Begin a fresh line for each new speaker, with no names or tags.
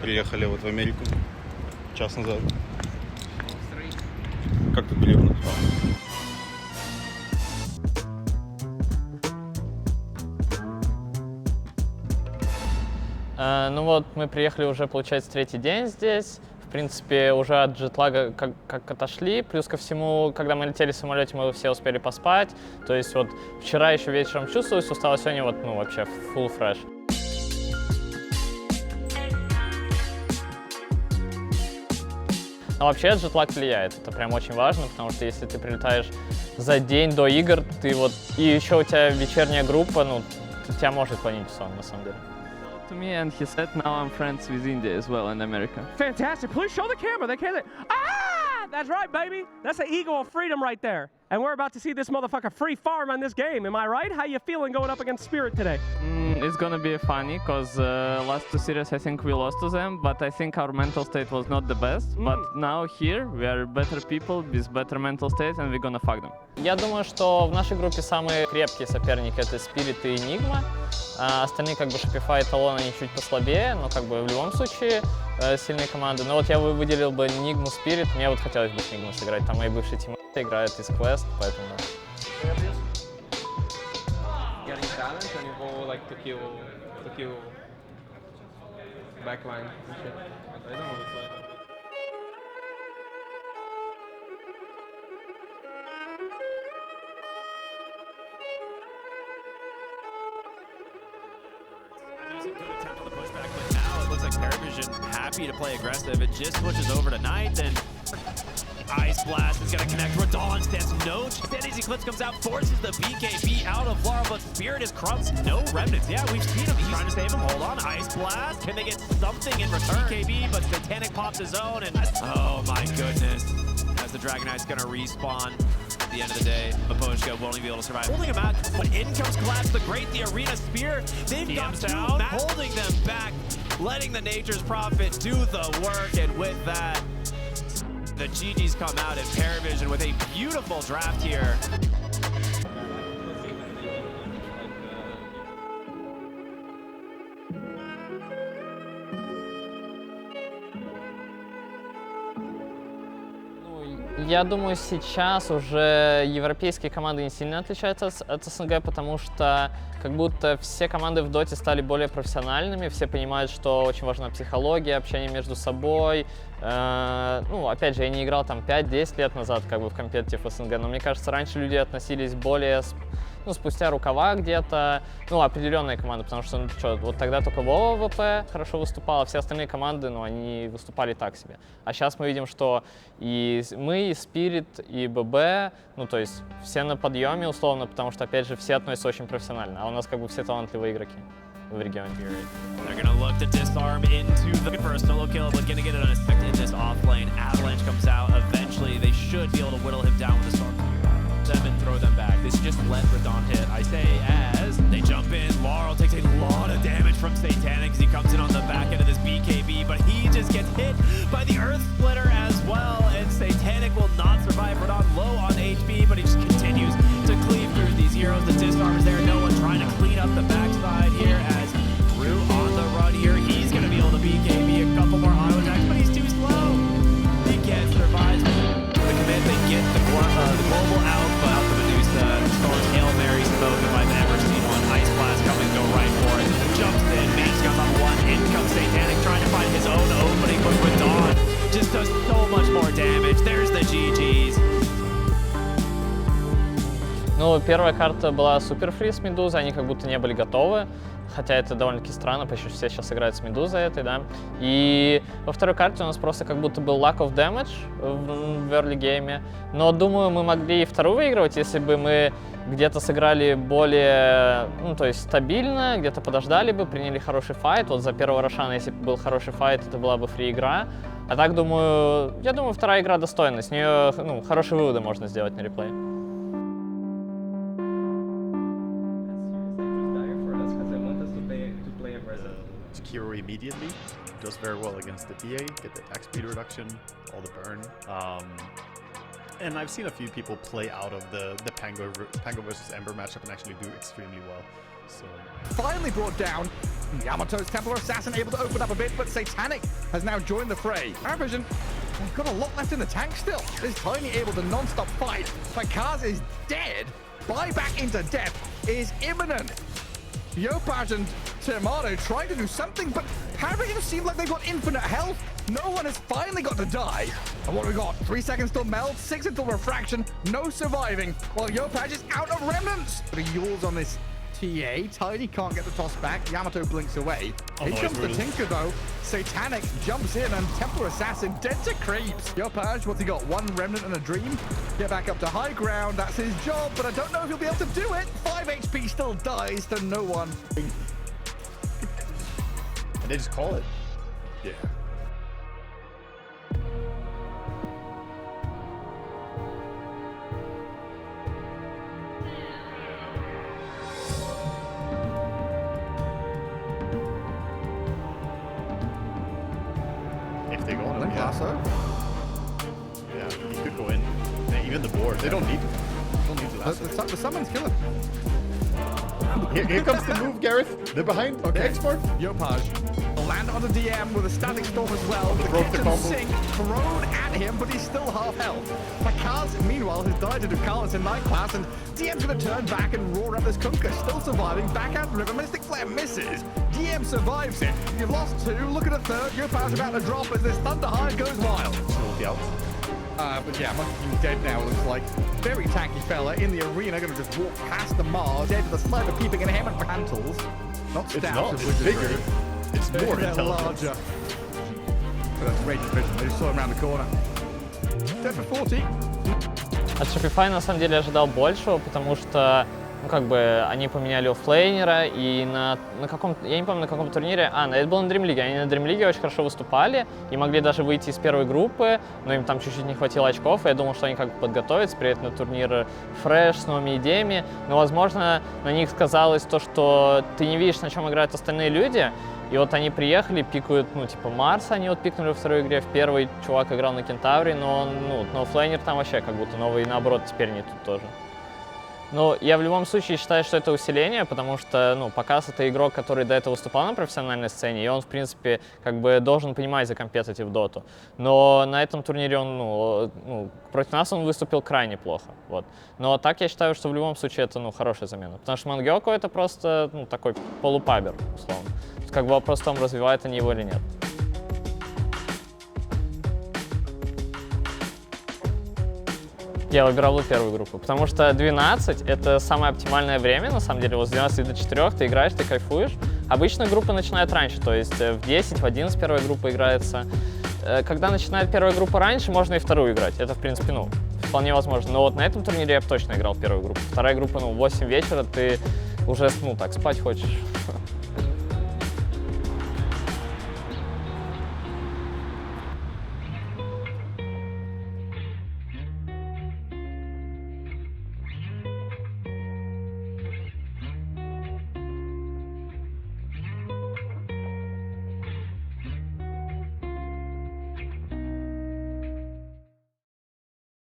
Приехали вот в Америку час назад. Как тут Кливленд?
Ну вот, мы приехали уже, получается, третий день здесь. В принципе, уже от джетлага как отошли. Плюс ко всему, когда мы летели в самолете, мы все успели поспать. То есть вот вчера еще вечером чувствовалась усталость, сегодня вот, ну, вообще full fresh. Но вообще джетлаг влияет, это прям очень важно, потому что если ты прилетаешь за день до игр, ты вот, и еще у тебя вечерняя группа, ну, тебя может клонить в сон, на самом деле.
To me, and he said, now I'm friends with India as well in America.
Fantastic. Please show the camera. They can't. Ah! That's right, baby. That's the eagle of freedom right there. And we're about to see this motherfucker free farm on this game. Am I right? How you feeling going up against Spirit today?
It's gonna be funny, because last two series I think we lost to them, but I think our mental state was not the best. But now here, we are better people with better mental state, and we're gonna fuck them.
Я думаю, что в нашей группе самые крепкие соперники — это Spirit и Enigma. А остальные, как бы, Shopify и Talon, они чуть послабее, но как бы в любом случае сильные команды. Но вот я выделил бы Enigma, Spirit, мне вот хотелось бы с Enigma сыграть, там мои бывшие тиммейты играют из Quest, поэтому да.
Getting challenged and you go like to kill backline and shit. I don't know what it's like.
There's a good attempt on the pushback, but now it looks like Paravision happy to play aggressive. It just switches over to Knight, and Ice Blast is going to connect. Radon stands no chance. Eclipse comes out, forces the BKB out of Lara, but Spirit is Crumps, no remnants. Yeah, we've seen him. He's trying to save him. Hold on, Ice Blast. Can they get something in return? BKB, but Satanic pops his own, and oh my goodness. As the Dragon Knight's going to respawn. At the end of the day, Maposhka won't even be able to survive. Holding him out, but in comes Collapse the Great, the Arena Spear. They've got two down, holding them back, letting the Nature's Prophet do the work, and with that, the GGs come out at Paravision with a beautiful draft here.
Я думаю, сейчас уже европейские команды не сильно отличаются от СНГ, потому что как будто все команды в доте стали более профессиональными, все понимают, что очень важна психология, общение между собой. Ну, опять же, я не играл там 5-10 лет назад как бы в компетитив СНГ, но мне кажется, раньше люди относились более, ну, спустя рукава где-то, ну, определенные команды, потому что, ну, что, вот тогда только Вова ВП хорошо выступала, все остальные команды, ну, они выступали так себе. А сейчас мы видим, что и мы, и Spirit, и ББ, ну, то есть все на подъеме условно, потому что, опять же, все относятся очень профессионально, а у нас как бы все талантливые игроки в регионе.
They're gonna look to disarm into the first solo kill, but gonna get it unexpected in this off lane. Avalanche comes out. Eventually, they should be able to whittle him down with a storm. Them and throw them back. This just let Radon hit. I say as they jump in, Laurel takes a lot of damage from Satanic as he comes in on the back end of this BKB, but he just gets hit by the Earth Splitter as well, and Satanic will not survive. Radon low on HP, but he just continues to cleave through these heroes. The disarm is there. No one trying to clean up the backside here as Rue on the run here. He's going to be able to BKB a couple more auto attacks, but he's too slow. He can't survive. The command, they get the global out, but out the Medusa. Storm's Hail Mary smoke if I've ever seen one. Ice Blast coming, go right for it. Jumps in, Mage Guns on one. In comes Satanic trying to find his own opening, but with Dawn just does so much more damage. There's the GGs.
Ну, первая карта была супер фри с Медузой, они как будто не были готовы, хотя это довольно-таки странно, почти все сейчас играют с Медузой этой, да. И во второй карте у нас просто как будто был lack of damage в early гейме, но думаю, мы могли и вторую выигрывать, если бы мы где-то сыграли более, ну, то есть стабильно, где-то подождали бы, приняли хороший файт. Вот за первого Рошана, если бы был хороший файт, это была бы фри игра. А так, думаю, я думаю, вторая игра достойна, с нее, ну, хорошие выводы можно сделать на реплей.
Kiro immediately, does very well against the PA, get the attack speed reduction, all the burn. And I've seen a few people play out of the Pango versus Ember matchup and actually do extremely well. So
Finally brought down. Yamato's Templar Assassin able to open up a bit, but Satanic has now joined the fray. Vision, they've got a lot left in the tank still. Is Tiny able to non-stop fight? Fakaz is dead. Buyback into death is imminent. Yopaj and Termado trying to do something, but Paravision seem like they've got infinite health. No one has finally got to die. And what have we got? 3 seconds till melt, 6 until refraction, no surviving, while Yopaj is out of remnants. But he yawls on this TA. Tiny can't get the toss back. Yamato blinks away. Here comes the Tinker though. Satanic jumps in and Templar Assassin dead to creeps. Yopaj, what's he got? 1 remnant and a dream. Get back up to high ground. That's his job, but I don't know if he'll be able to do it. 5 HP still dies to no one.
and they just call it.
Yeah.
If they go on,
Lasso.
yeah, he could go in. Yeah, even the board, they don't need to lasso.
The summons killing.
Here comes the move, Gareth. They're behind.
Okay.
The export.
Yopaj will land on the DM with a static storm as well. The
Broke the
kitchen
combo.
sink thrown at him, but he's still half health. Fakaz, meanwhile, has died to Ducalis in night class, and DM's gonna turn back and roar at this Kunkka, still surviving. Backhand river, Mystic Flare misses. DM survives it. You've lost 2, look at a third. Yopaj about to drop as this Thunderhide goes wild.
So we'll be out.
But yeah, Monkey dead now, it looks like. Very tanky fella in the arena, gonna just walk past the Mars, dead with a sniper peeping in him and mantles. Not
It's
stabs,
not.
of
It's
Wizardry.
bigger. It's more
They're
intelligent.
larger. But that's Raging Vision, they just saw him around the corner. Dead for 40.
От Shopify на самом деле ожидал большего, потому что, ну, как бы, они поменяли оффлейнера, и на каком-то, я не помню, на каком турнире, это было на Dream League, они на Dream League очень хорошо выступали, и могли даже выйти из первой группы, но им там чуть-чуть не хватило очков, и я думал, что они как бы подготовятся, приедут на турнир Fresh с новыми идеями, но, возможно, на них сказалось то, что ты не видишь, на чем играют остальные люди, и вот они приехали, пикают, ну, типа, Марса, они вот пикнули во второй игре, в первой чувак играл на Кентавре, но он, ну, на оффлейнер там вообще как будто новый, и наоборот, теперь не тут тоже. Но я в любом случае считаю, что это усиление, потому что, ну, Показ — это игрок, который до этого выступал на профессиональной сцене, и он, в принципе, как бы должен понимать за компетитив доту. Но на этом турнире он, ну, против нас он выступил крайне плохо, вот. Но так я считаю, что в любом случае это, ну, хорошая замена. Потому что Мангёку — это просто, ну, такой полупабер, условно. То есть, как бы вопрос в том, развивают они его или нет. Я выбирал первую группу, потому что 12 — это самое оптимальное время, на самом деле. Вот с 12 до 4 ты играешь, ты кайфуешь. Обычно группа начинает раньше, то есть в 10, в 11 первая группа играется. Когда начинает первая группа раньше, можно и вторую играть. Это, в принципе, ну, вполне возможно. Но вот на этом турнире я бы точно играл первую группу. Вторая группа, ну, в 8 вечера ты уже, ну, так, спать хочешь.